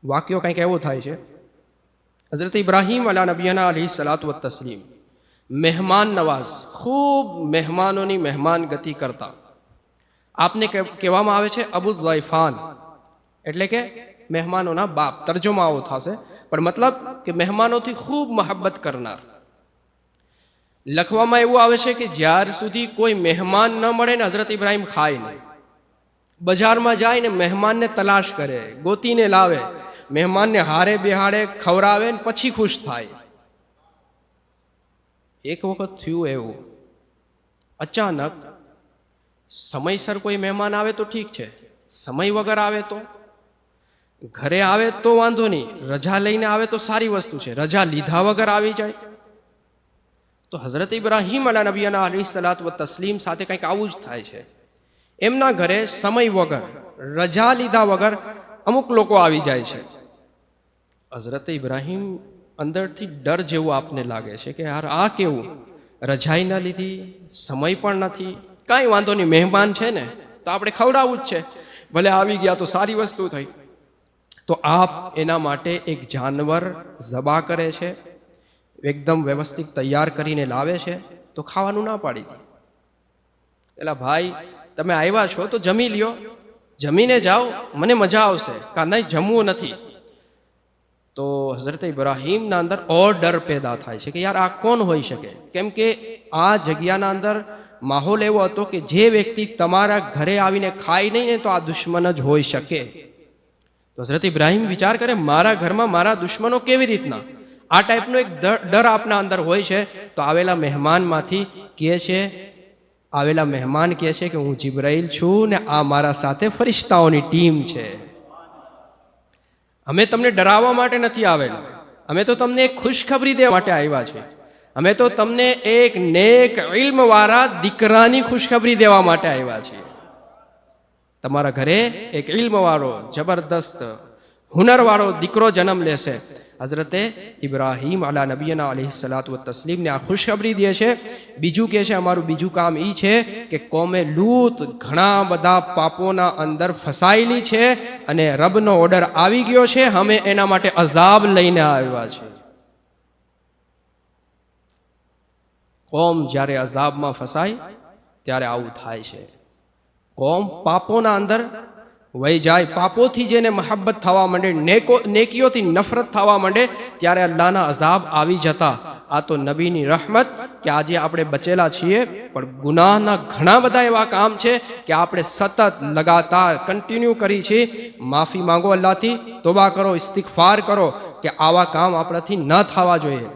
વાક્યો કંઈક એવો થાય છે, હઝરત ઇબ્રાહીમ અલા નબીના અલૈહિ સલાતુ વ તસ્લીમ મહેમાન નવાઝ, ખૂબ મહેમાનોની મહેમાન ગતિ કરતા. આપને કહેવામાં આવે છે અબુ ઝૈફાન, એટલે કે મહેમાનોના બાપ. તર્જમા આવો થશે, પણ મતલબ કે મહેમાનોથી ખૂબ મહબ્બત કરનાર. લખવામાં એવું આવે છે કે જ્યાર સુધી કોઈ મહેમાન ન મળે ને હઝરત ઇબ્રાહીમ ખાય નહીં. બજારમાં જાય ને મહેમાનને તલાશ કરે, ગોતીને લાવે, મહેમાનને હારે બેહાડે, ખવડાવે ને પછી ખુશ થાય. એક વખત થયું એવું, અચાનક સમયસર કોઈ મહેમાન આવે તો ઠીક છે, સમય વગર આવે તો, ઘરે આવે તો વાંધો નહીં, રજા લઈને આવે તો સારી વસ્તુ છે, રજા લીધા વગર આવી જાય તો હઝરત ઇબ્રાહીમ અલા નબીના અલૈહિ સલાતુ વ તસ્લીમ સાથે કંઈક આવું જ થાય છે. એમના ઘરે સમય વગર, રજા લીધા વગર અમુક લોકો આવી જાય છે. હઝરત ઇબ્રાહીમ અંદરથી ડર જેવું આપને લાગે છે કે યાર આ કેવું, રજાઈ ના લીધી, સમય પણ નથી, કાંઈ વાંધો નહીં, મહેમાન છે ને તો આપણે ખવડાવવું જ છે, ભલે આવી ગયા તો સારી વસ્તુ થઈ. તો આપ એના માટે એક જાનવર ઝબા કરે છે, એકદમ વ્યવસ્થિત તૈયાર કરીને લાવે છે. તો ખાવાનું ના પાડી દે. એલા ભાઈ, તમે આવ્યા છો તો જમી લ્યો, જમીને જાઓ, મને મજા આવશે. કા નહીં, જમવું નથી. તો હઝરત ઇબ્રાહીમના અંદર ઓર ડર પેદા થાય છે કે યાર આ કોણ હોઈ શકે, કેમ કે આ જગ્યાના અંદર માહોલ એવો હતો કે જે વ્યક્તિ તમારા ઘરે આવીને ખાય નહીં ને તો આ દુશ્મન જ હોઈ શકે. તો હઝરત ઇબ્રાહીમ વિચાર કરે, મારા ઘરમાં મારા દુશ્મનો કેવી રીતના? આ ટાઈપનો એક ડર આપના અંદર હોય છે. તો આવેલા મહેમાન કહે છે કે હું જિબ્રાઈલ છું ને આ મારા સાથે ફરિશ્તાઓની ટીમ છે. અમે તમને ડરાવવા માટે નથી આવેલા, અમે તો તમને એક ખુશખબરી દેવા માટે આવ્યા છે. અમે તો તમને એક નેક ઇલ્મ વાળા દીકરાની ખુશખબરી દેવા માટે આવ્યા છીએ. તમારા ઘરે એક ઇલ્મ વાળો, જબરદસ્ત હુનર વાળો દીકરો જન્મ લેશે. હઝરતે ઇબ્રાહીમ અલા નબીના અલૈહિ સલાતુ વ તસ્લીમને આ ખુશખબરી દે છે. બીજું કહે છે, અમારું બીજું કામ એ છે કે કોમે લૂત ઘણા બધા પાપોના અંદર ફસાયેલી છે અને રબનો ઓર્ડર આવી ગયો છે, અમે એના માટે અઝાબ લઈને આવ્યા છે. કોમ જ્યારે અઝાબમાં ફસાય ત્યારે આવું થાય છે. કોમ પાપોના અંદર વહી જાય, પાપોથી જેને મહબ્બત થવા માંડે, નેકીઓથી નફરત થવા માંડે, ત્યારે અલ્લાહના અઝાબ આવી જતા. આ તો નબીની રહેમત કે આજે આપણે બચેલા છીએ. પણ ગુનાહના ઘણા બધા એવા કામ છે કે આપણે સતત લગાતાર કન્ટિન્યુ કરી છે. માફી માંગો અલ્લાહથી, તોબા કરો, ઇસ્તિગફાર કરો કે આવા કામ આપણાથી ન થવા જોઈએ.